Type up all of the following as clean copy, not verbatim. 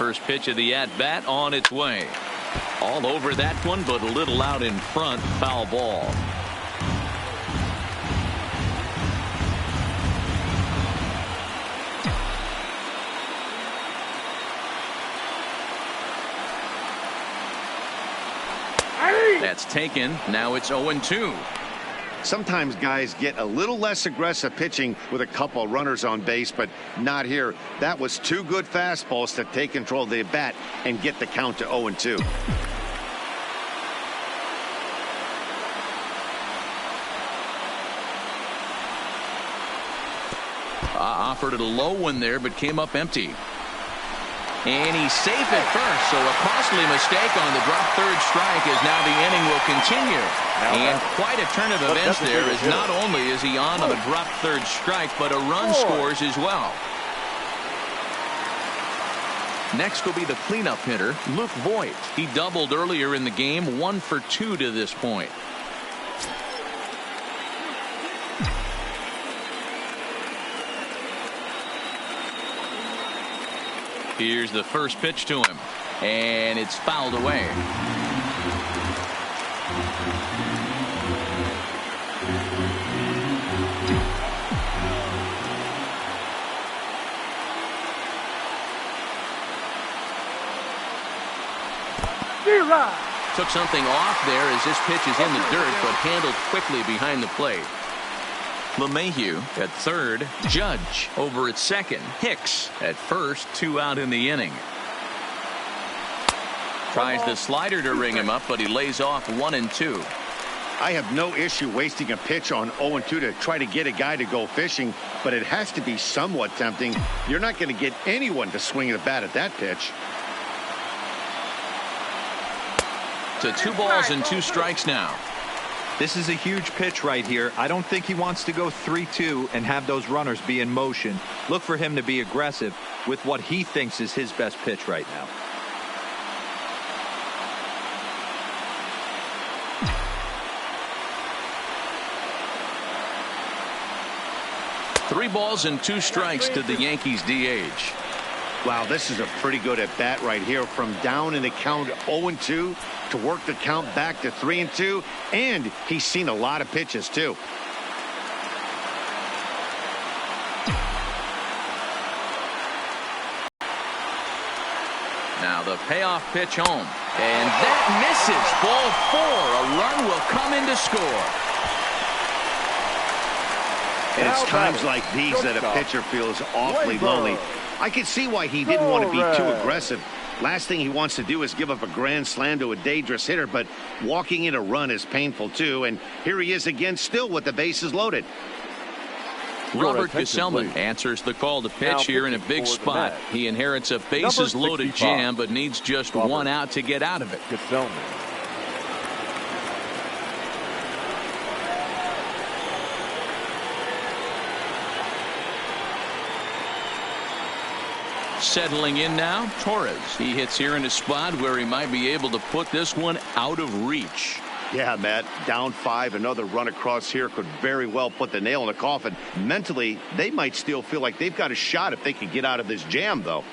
first pitch of the at-bat on its way. All over that one, but a little out in front. Foul ball. That's taken. Now it's 0-2. Sometimes guys get a little less aggressive pitching with a couple runners on base, but not here. That was two good fastballs to take control of the bat and get the count to 0-2. Offered it a low one there, but came up empty. And he's safe at first, so a costly mistake on the drop third strike as now the inning will continue. And quite a turn of events there, as not only is he on a drop third strike, but a run scores as well. Next will be the cleanup hitter, Luke Voigt. He doubled earlier in the game, 1 for 2 to this point. Here's the first pitch to him, and it's fouled away. Took something off there as this pitch is in the dirt, but handled quickly behind the plate. LeMahieu at third, Judge over at second, Hicks at first, 2 out in the inning. Tries the slider to ring him up, but he lays off 1-2. I have no issue wasting a pitch on 0-2 to try to get a guy to go fishing, but it has to be somewhat tempting. You're not going to get anyone to swing the bat at that pitch. To 2 balls and 2 strikes now. This is a huge pitch right here. I don't think he wants to go 3-2 and have those runners be in motion. Look for him to be aggressive with what he thinks is his best pitch right now. Three balls and 2 strikes to the Yankees DH. Wow, this is a pretty good at bat right here, from down in the count 0-2 to work the count back to 3-2, and he's seen a lot of pitches too. Now the payoff pitch home, and that misses. Ball 4. A run will come in to score. And it's times like these that a pitcher feels awfully lonely. I can see why he didn't want to be too aggressive. Last thing he wants to do is give up a grand slam to a dangerous hitter, but walking in a run is painful too. And here he is again, still with the bases loaded. Robert Gesellman answers the call to pitch here in a big spot. He inherits a bases loaded jam, but needs just 1 out to get out of it. Settling in now, Torres. He hits here in a spot where he might be able to put this one out of reach. Yeah, Matt, down 5, another run across here could very well put the nail in the coffin. Mentally, they might still feel like they've got a shot if they can get out of this jam, though.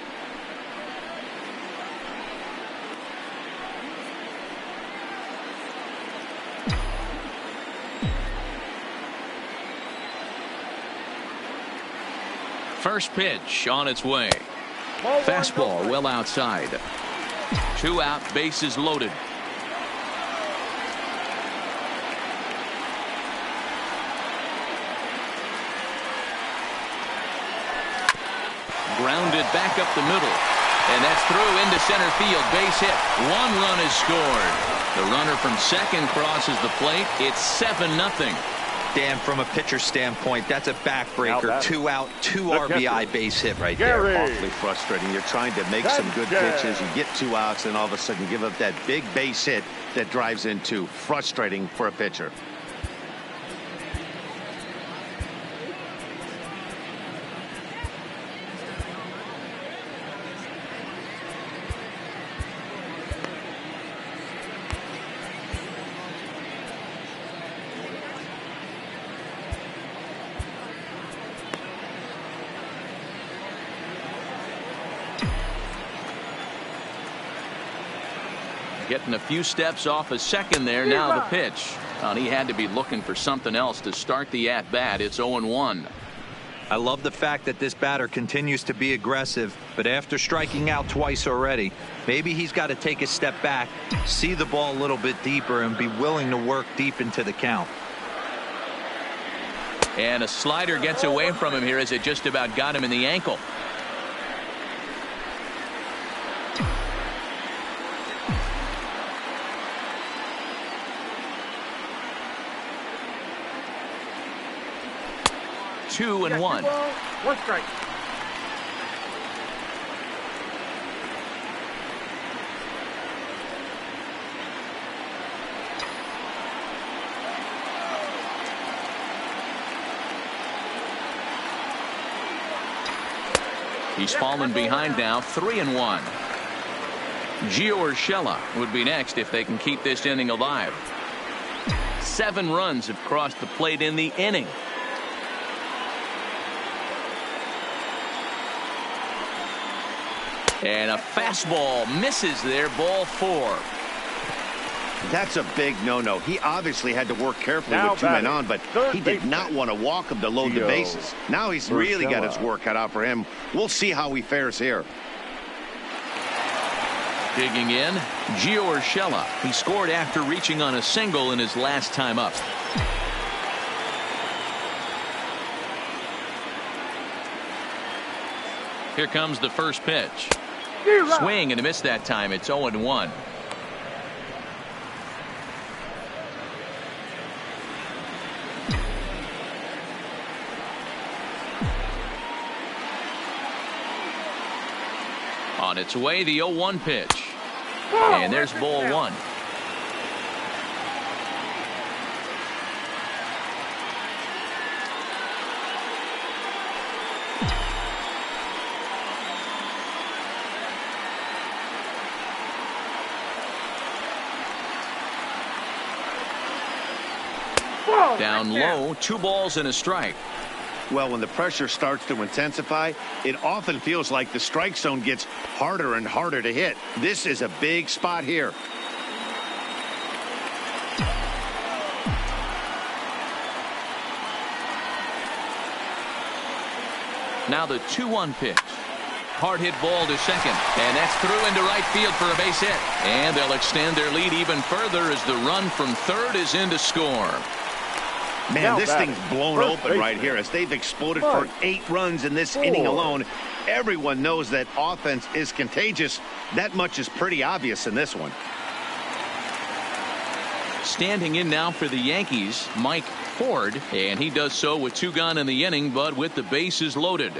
First pitch on its way. Fastball well outside. 2 out, bases loaded. Grounded back up the middle. And that's through into center field. Base hit. 1 run is scored. The runner from second crosses the plate. It's 7-0. Dan, from a pitcher standpoint, that's a backbreaker. 2 out, 2 RBI base hit right there. Awfully frustrating. You're trying to make some good pitches. You get 2 outs, and all of a sudden give up that big base hit that drives in 2. Frustrating for a pitcher. Getting a few steps off a second there. Now the pitch. Well, he had to be looking for something else to start the at-bat. It's 0-1. I love the fact that this batter continues to be aggressive, but after striking out twice already, maybe he's got to take a step back, see the ball a little bit deeper, and be willing to work deep into the count. And a slider gets away from him here as it just about got him in the ankle. Two and one. One strike. He's fallen behind now, 3-1. Gio Urshela would be next if they can keep this inning alive. 7 runs have crossed the plate in the inning. And a fastball misses there, ball 4. That's a big no-no. He obviously had to work carefully Now with 2 men on, but he did baseman. not want to walk him to load the bases. Now he's really got his work cut out for him. We'll see how he fares here. Digging in, Gio Urshela. He scored after reaching on a single in his last time up. Here comes the first pitch. Swing and a miss that time. It's 0-1. On its way, the 0-1 pitch. And there's ball 1. Down low, 2 balls and a strike. Well, when the pressure starts to intensify, it often feels like the strike zone gets harder and harder to hit. This is a big spot here. Now the 2-1 pitch. Hard hit ball to second, and that's through into right field for a base hit. And they'll extend their lead even further as the run from third is in to score. Man, this thing's blown open right here as they've exploded for 8 runs in this inning alone. Everyone knows that offense is contagious. That much is pretty obvious in this one. Standing in now for the Yankees, Mike Ford, and he does so with 2 gone in the inning, but with the bases loaded.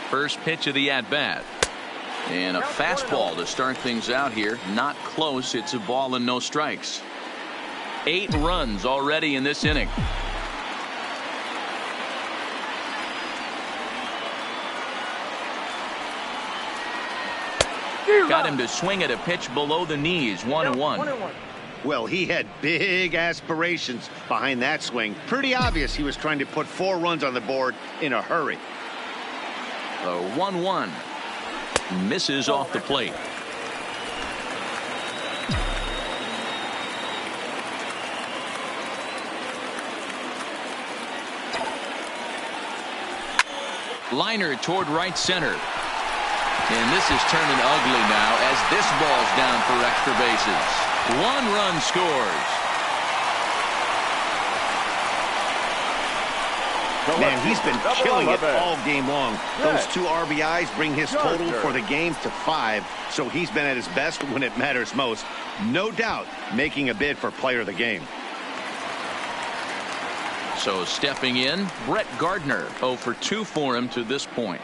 First pitch of the at-bat. And a fastball to start things out here. Not close. It's a ball and no strikes. 8 runs already in this inning. Got him to swing at a pitch below the knees. 1-1. Well, he had big aspirations behind that swing. Pretty obvious he was trying to put 4 runs on the board in a hurry. The 1-1. Misses off the plate. Liner toward right center. And this is turning ugly now as this ball's down for extra bases. 1 run scores. Man, he's been killing it all game long. Those 2 RBIs bring his total for the game to 5, so he's been at his best when it matters most. No doubt making a bid for player of the game. So stepping in, Brett Gardner. 0 for 2 for him to this point.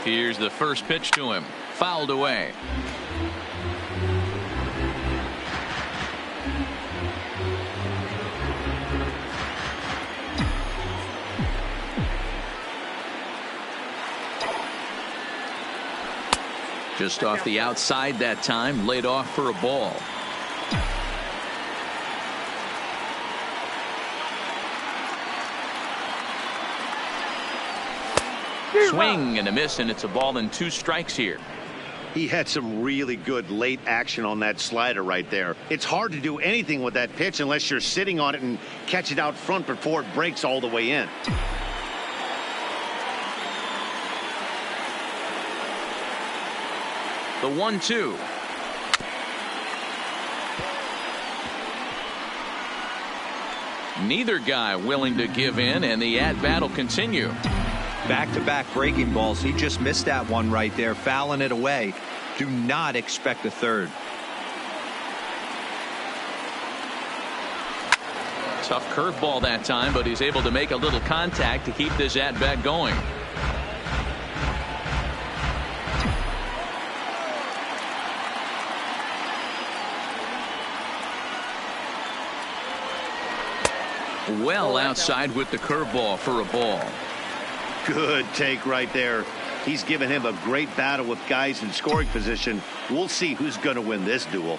Here's the first pitch to him. Fouled away. Just off the outside that time, laid off for a ball. Swing and a miss, and it's a ball and 2 strikes here. He had some really good late action on that slider right there. It's hard to do anything with that pitch unless you're sitting on it and catch it out front before it breaks all the way in. The 1-2. Neither guy willing to give in, and the at-bat will continue. Back-to-back breaking balls. He just missed that one right there, fouling it away. Do not expect a third. Tough curveball that time, but he's able to make a little contact to keep this at-bat going. Well outside with the curveball for a ball. Good take right there. He's given him a great battle with guys in scoring position. We'll see who's going to win this duel.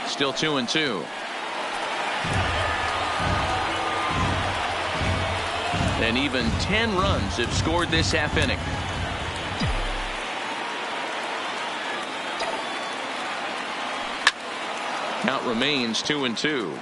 Still 2-2. And even 10 runs have scored this half inning. Count remains 2-2.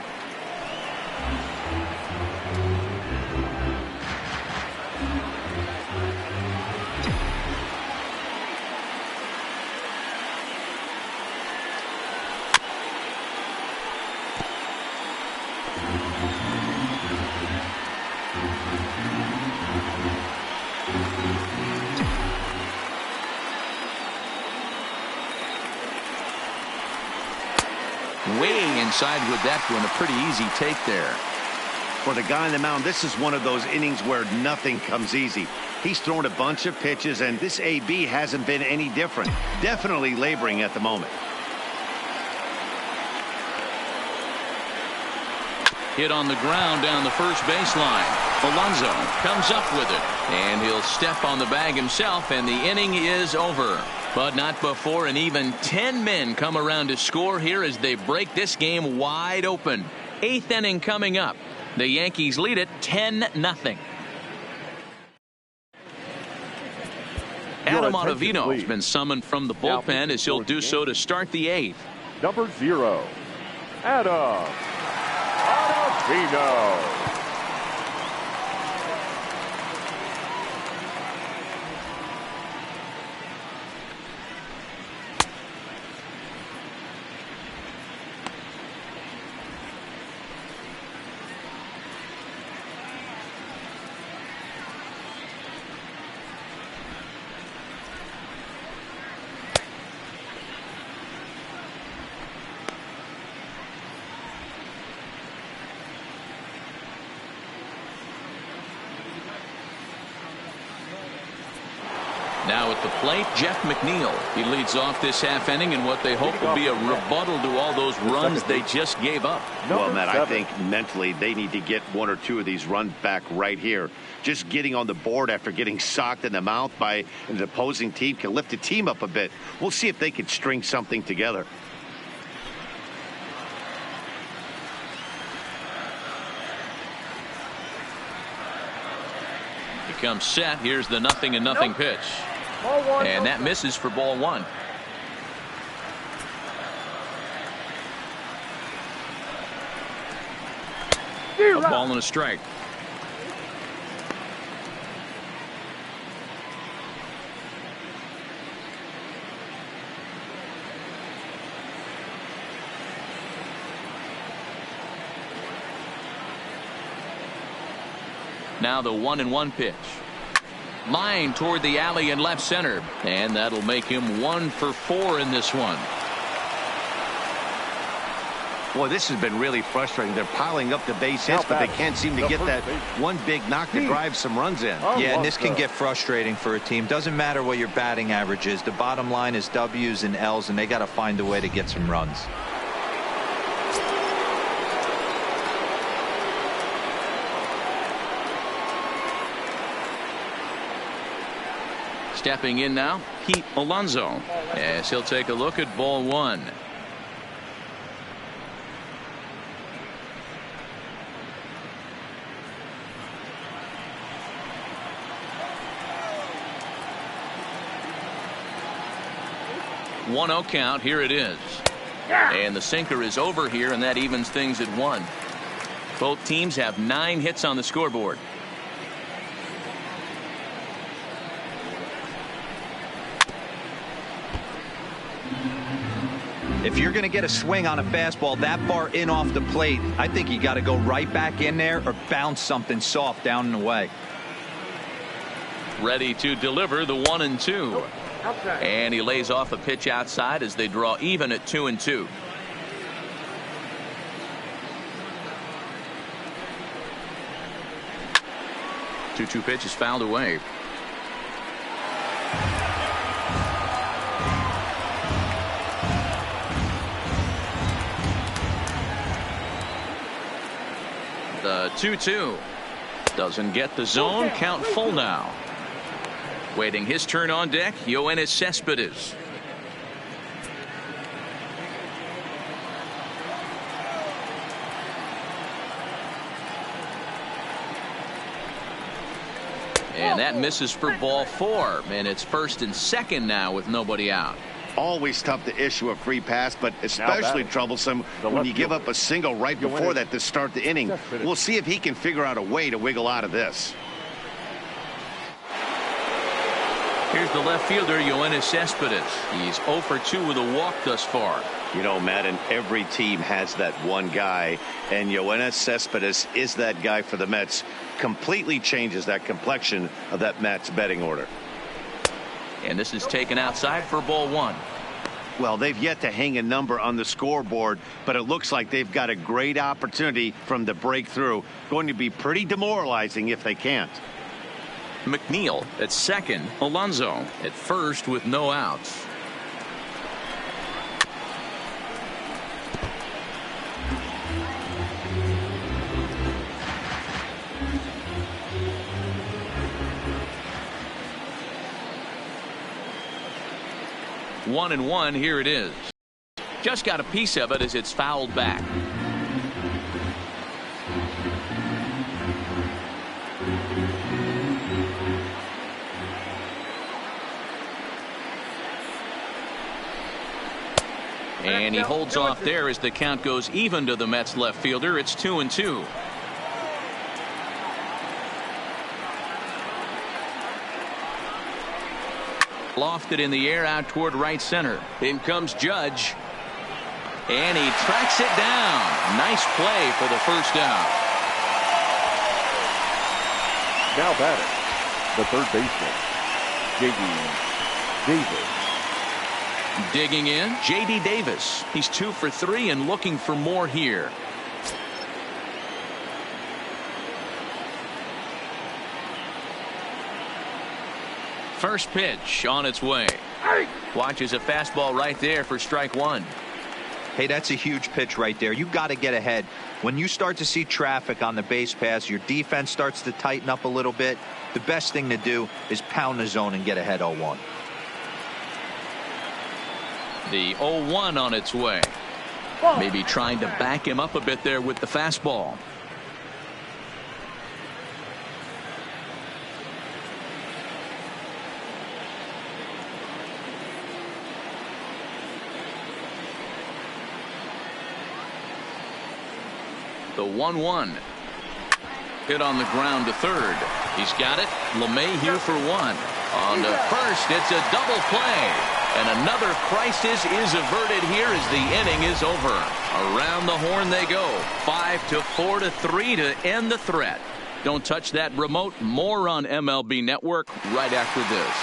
Way inside with that one. A pretty easy take there. For the guy on the mound, this is one of those innings where nothing comes easy. He's thrown a bunch of pitches, and this AB hasn't been any different. Definitely laboring at the moment. Hit on the ground down the first baseline. Alonso comes up with it, and he'll step on the bag himself, and the inning is over. But not before an even 10 men come around to score here as they break this game wide open. 8th inning coming up. The Yankees lead it 10-0. Adam Ottavino has been summoned from the bullpen as he'll do so to start the 8th. Number 0, Adam Ottavino. Now at the plate, Jeff McNeil. He leads off this half inning in what they hope will be a rebuttal to all those runs they just gave up. Well, Matt, I think mentally they need to get 1 or 2 of these runs back right here. Just getting on the board after getting socked in the mouth by an opposing team can lift the team up a bit. We'll see if they can string something together. He comes set. Here's the 0-0 pitch. And that misses for ball 1. A ball and a strike. Now the 1-1 pitch. Line toward the alley in left center, and that'll make him 1 for 4 in this one. Boy, this has been really frustrating. They're piling up the base hits, but they can't seem to get that one big knock to drive some runs in. Yeah, and this can get frustrating for a team. Doesn't matter what your batting average is. The bottom line is W's and L's, and they got to find a way to get some runs. Stepping in now, Pete Alonso, as he'll take a look at ball one. One 0 count. Here it is. And the sinker is over here, and that evens things at 1. Both teams have 9 hits on the scoreboard. If you're going to get a swing on a fastball that far in off the plate, I think you got to go right back in there or bounce something soft down and away. Ready to deliver the 1-2. And he lays off a pitch outside as they draw even at 2-2. Two pitch is fouled away. The 2-2 doesn't get the zone. Count full now. Waiting his turn on deck, Yoenis Cespedes. And that misses for ball 4. And it's first and second now with nobody out. Always tough to issue a free pass, but especially troublesome when you give up a single right before that to start the inning. We'll see if he can figure out a way to wiggle out of this. Here's the left fielder, Yoenis Cespedes. He's 0 for 2 with a walk thus far. You know, Madden, every team has that one guy, and Yoenis Cespedes is that guy for the Mets. Completely changes that complexion of that Mets betting order. And this is taken outside for ball 1. Well, they've yet to hang a number on the scoreboard, but it looks like they've got a great opportunity from the breakthrough. Going to be pretty demoralizing if they can't. McNeil at second. Alonso at first with no outs. One and one. Here it is. Just got a piece of it as it's fouled back. And he holds off there as the count goes even to the Mets left fielder. It's 2-2. Lofted in the air out toward right center. In comes Judge. And he tracks it down. Nice play for the first out. Now batting, the third baseman, J.D. Davis. Digging in, J.D. Davis. He's 2 for 3 and looking for more here. First pitch on its way. Watches a fastball right there for strike 1. Hey, that's a huge pitch right there. You got to get ahead. When you start to see traffic on the base pass, your defense starts to tighten up a little bit. The best thing to do is pound the zone and get ahead 0-1. The 0-1 on its way. Maybe trying to back him up a bit there with the fastball. The 1-1. Hit on the ground to third. He's got it. LeMahieu for 1. On to first. It's a double play. And another crisis is averted here as the inning is over. Around the horn they go. 5-4 to 3 to end the threat. Don't touch that remote. More on MLB Network right after this.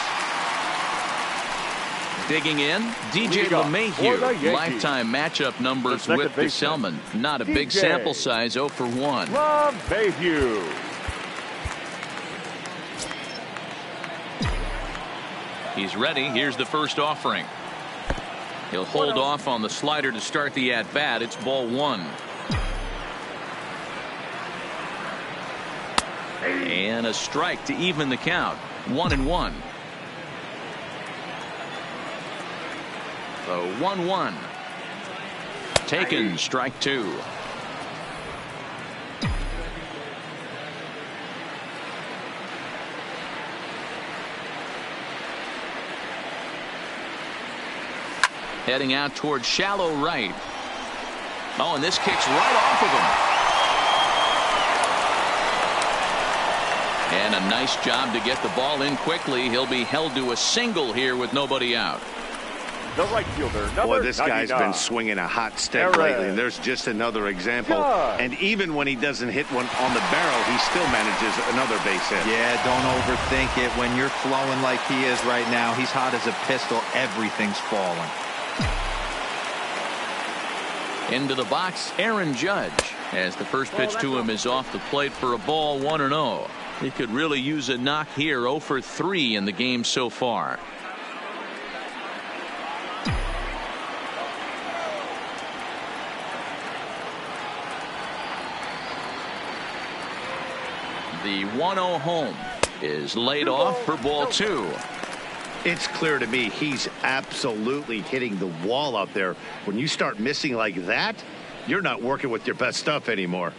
Digging in, DJ LeMahieu. Lifetime matchup numbers with the Selman. Not a big sample size, 0 for 1. LeMahieu. He's ready. Here's the first offering. He'll hold off on the slider to start the at-bat. It's ball 1. And a strike to even the count. 1-1. The 1-1. Taken, strike two. Heading out towards shallow right. Oh, and this kicks right off of him. And a nice job to get the ball in quickly. He'll be held to a single here with nobody out. The right fielder, Boy, this guy's been swinging a hot stick lately, and there's just another example. And even when he doesn't hit one on the barrel, he still manages another base hit. Yeah, don't overthink it. When you're flowing like he is right now, he's hot as a pistol. Everything's falling. Into the box, Aaron Judge, as the first pitch to him is off the plate for a ball, 1-0. He could really use a knock here. 0 for 3 in the game so far. The 1-0 home is laid off for ball 2. It's clear to me he's absolutely hitting the wall out there. When you start missing like that, you're not working with your best stuff anymore.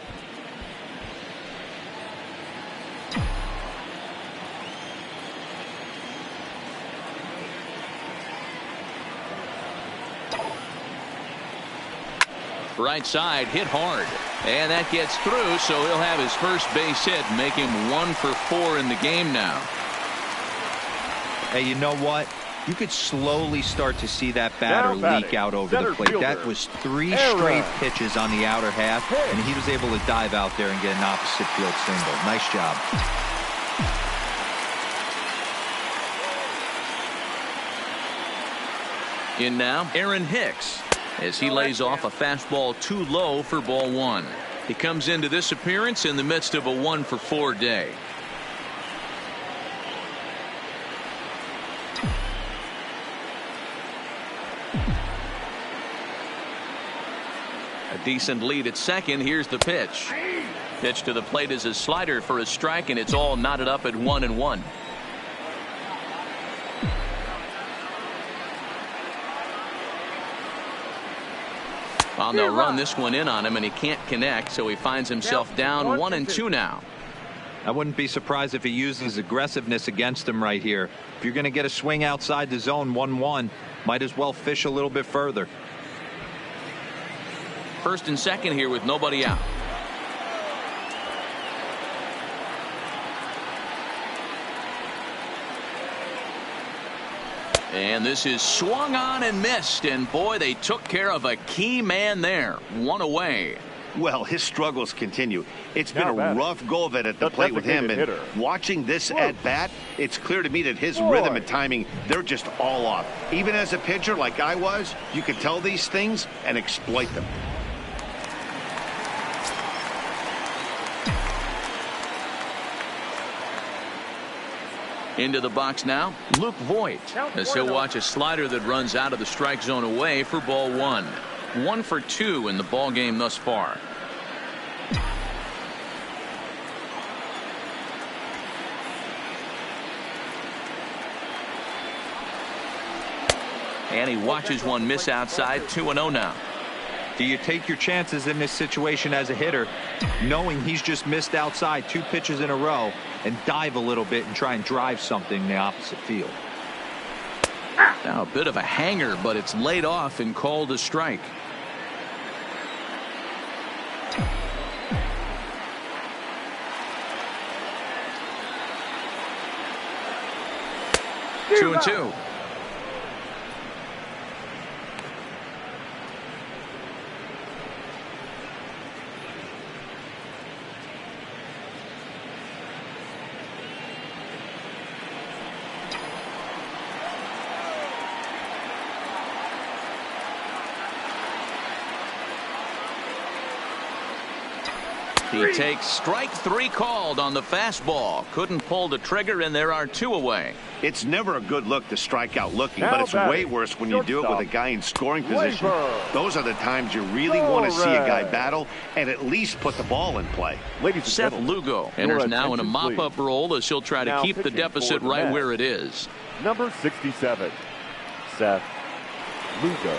Right side hit hard, and that gets through, so he'll have his first base hit, make him 1 for 4 in the game now. Hey, you know what? You could slowly start to see that batter leak out over the plate. That was 3 straight pitches on the outer half, and he was able to dive out there and get an opposite field single. Nice job. In now, Aaron Hicks, as he lays off a fastball too low for ball 1. He comes into this appearance in the midst of a 1 for 4 day. A decent lead at second. Here's the pitch. Pitch to the plate is a slider for a strike, and it's all knotted up at 1-1. Well, they'll run this one in on him, and he can't connect, so he finds himself down 1-2 now. I wouldn't be surprised if he uses aggressiveness against him right here. If you're going to get a swing outside the zone 1-1, might as well fish a little bit further. First and second here with nobody out. And this is swung on and missed, and boy, they took care of a key man there. 1 away. Well, his struggles continue. It's been a rough go of it at the plate with him, and watching this at bat, it's clear to me that his rhythm and timing, they're just all off. Even as a pitcher like I was, you could tell these things and exploit them. Into the box now, Luke Voigt, as he'll watch a slider that runs out of the strike zone away for ball 1. 1 for 2 in the ball game thus far. And he watches one miss outside. 2-0 now. Do you take your chances in this situation as a hitter, knowing he's just missed outside 2 pitches in a row, and dive a little bit and try and drive something in the opposite field? Now a bit of a hanger, but it's laid off and called a strike. Two and two. He takes strike 3 called on the fastball. Couldn't pull the trigger, and there are 2 away. It's never a good look to strike out looking, but it's way worse when you do it with a guy in scoring position. Those are the times you really want to see a guy battle and at least put the ball in play. Seth Lugo enters now in a mop-up role as he'll try to keep the deficit right where it is. Number 67, Seth Lugo.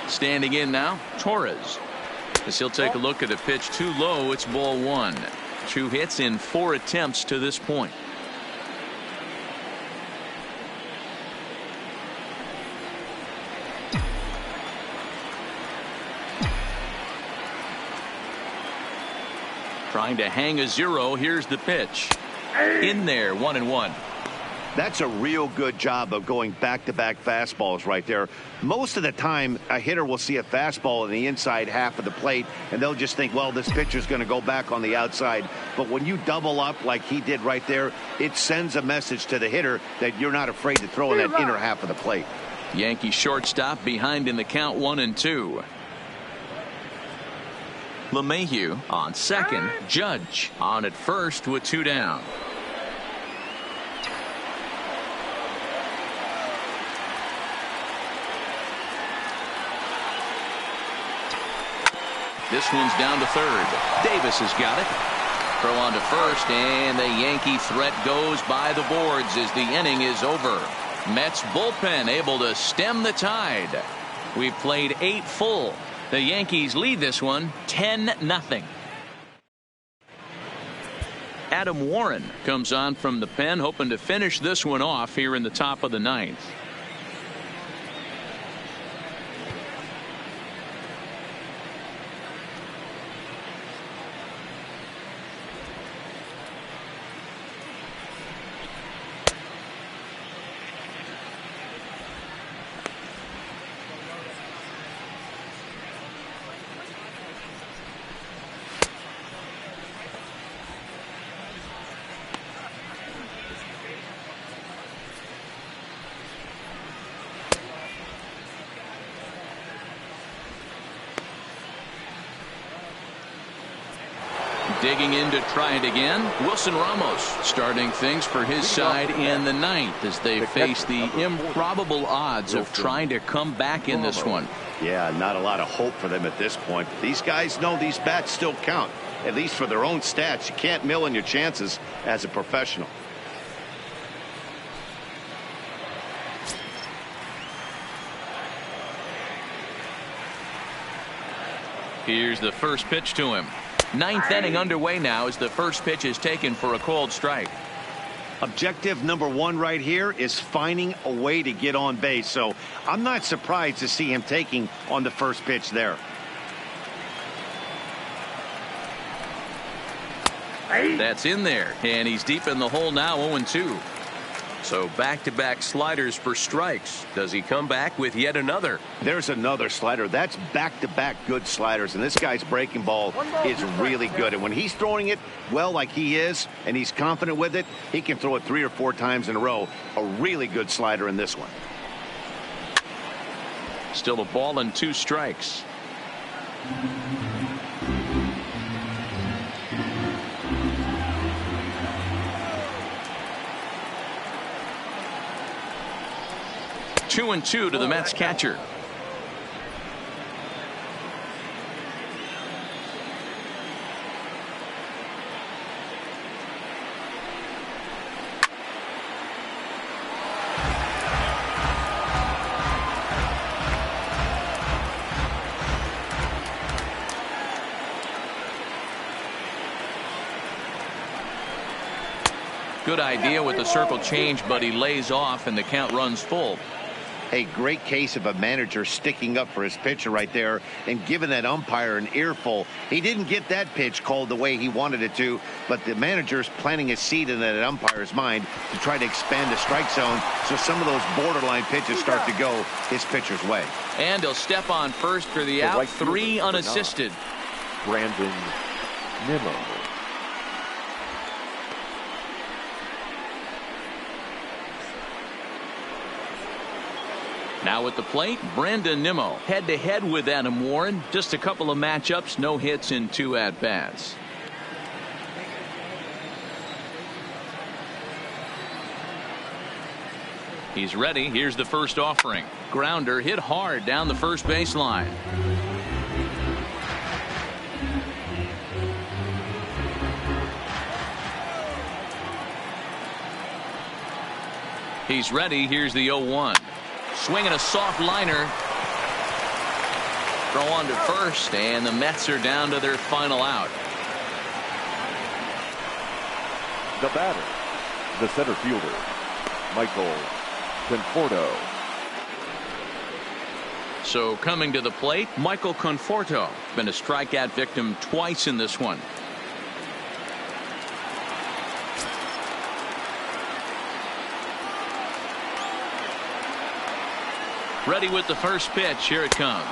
Standing in now, Torres. As he'll take a look at a pitch too low, it's ball one. 2 hits in 4 attempts to this point. Trying to hang a 0. Here's the pitch. In there, 1-1. That's a real good job of going back-to-back fastballs right there. Most of the time, a hitter will see a fastball in the inside half of the plate, and they'll just think, well, this pitcher's going to go back on the outside. But when you double up like he did right there, it sends a message to the hitter that you're not afraid to throw in that inner half of the plate. Yankee shortstop behind in the count, 1-2. LeMahieu on second. Judge on at first with 2 down. This one's down to third. Davis has got it. Throw on to first, and the Yankee threat goes by the boards as the inning is over. Mets bullpen able to stem the tide. We've played 8 full. The Yankees lead this one 10-0. Adam Warren comes on from the pen, hoping to finish this one off here in the top of the 9th. Digging in to try it again, Wilson Ramos starting things for his side in the 9th as they face the improbable odds of trying to come back in this one. Yeah, not a lot of hope for them at this point. These guys know these bats still count, at least for their own stats. You can't mill in your chances as a professional. Here's the first pitch to him. 9th inning underway now as the first pitch is taken for a called strike. Objective number 1 right here is finding a way to get on base. So I'm not surprised to see him taking on the first pitch there. That's in there, and he's deep in the hole now, 0-2. So back-to-back sliders for strikes. Does he come back with yet another? There's another slider. That's back-to-back good sliders, and this guy's breaking ball is really good. And when he's throwing it well like he is, and he's confident with it, he can throw it 3 or 4 times in a row. A really good slider in this one. Still a ball and 2 strikes. Two and 2 to the Mets catcher. Good idea with the circle change, but he lays off and the count runs full. A great case of a manager sticking up for his pitcher right there and giving that umpire an earful. He didn't get that pitch called the way he wanted it to, but the manager's planting a seed in that umpire's mind to try to expand the strike zone so some of those borderline pitches start to go his pitcher's way. And he'll step on first for the out. 3 unassisted. Brandon Nimmo. Now at the plate, Brandon Nimmo head-to-head with Adam Warren. Just a couple of matchups, no hits in 2 at-bats. He's ready. Here's the first offering. Grounder hit hard down the first baseline. He's ready. Here's the 0-1. Swinging a soft liner. Throw on to first, and the Mets are down to their final out. The batter, the center fielder, Michael Conforto. So coming to the plate, Michael Conforto. Been a strikeout victim twice in this one. Ready with the first pitch. Here it comes.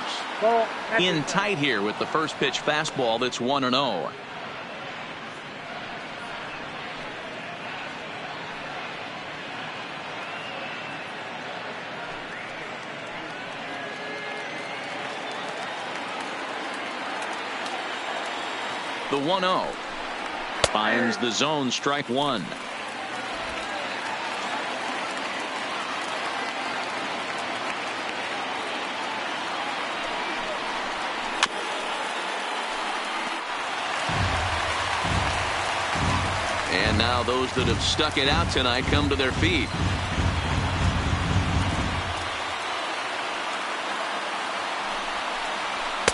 In tight here with the first pitch fastball. That's 1-0. The 1-0 finds the zone, strike one. And now those that have stuck it out tonight come to their feet.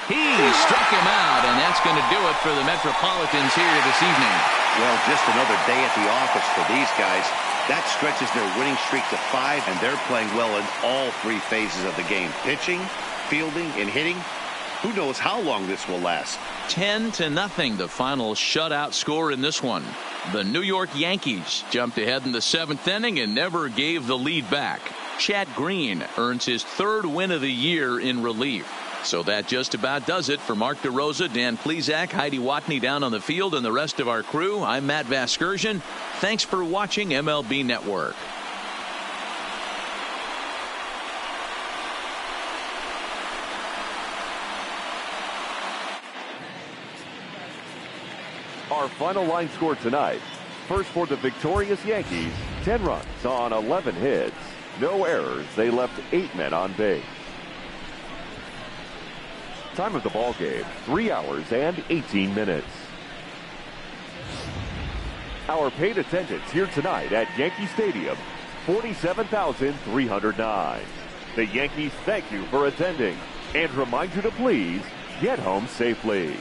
He struck him out, and that's going to do it for the Metropolitans here this evening. Well, just another day at the office for these guys. That stretches their winning streak to 5, and they're playing well in all 3 phases of the game. Pitching, fielding, and hitting. Who knows how long this will last? 10-0, the final shutout score in this one. The New York Yankees jumped ahead in the 7th inning and never gave the lead back. Chad Green earns his 3rd win of the year in relief. So that just about does it for Mark DeRosa, Dan Plesac, Heidi Watney down on the field, and the rest of our crew. I'm Matt Vasgersian. Thanks for watching MLB Network. Our final line score tonight. First for the victorious Yankees, 10 runs on 11 hits. No errors. They left 8 men on base. Time of the ball game, 3 hours and 18 minutes. Our paid attendance here tonight at Yankee Stadium, 47,309. The Yankees thank you for attending and remind you to please get home safely.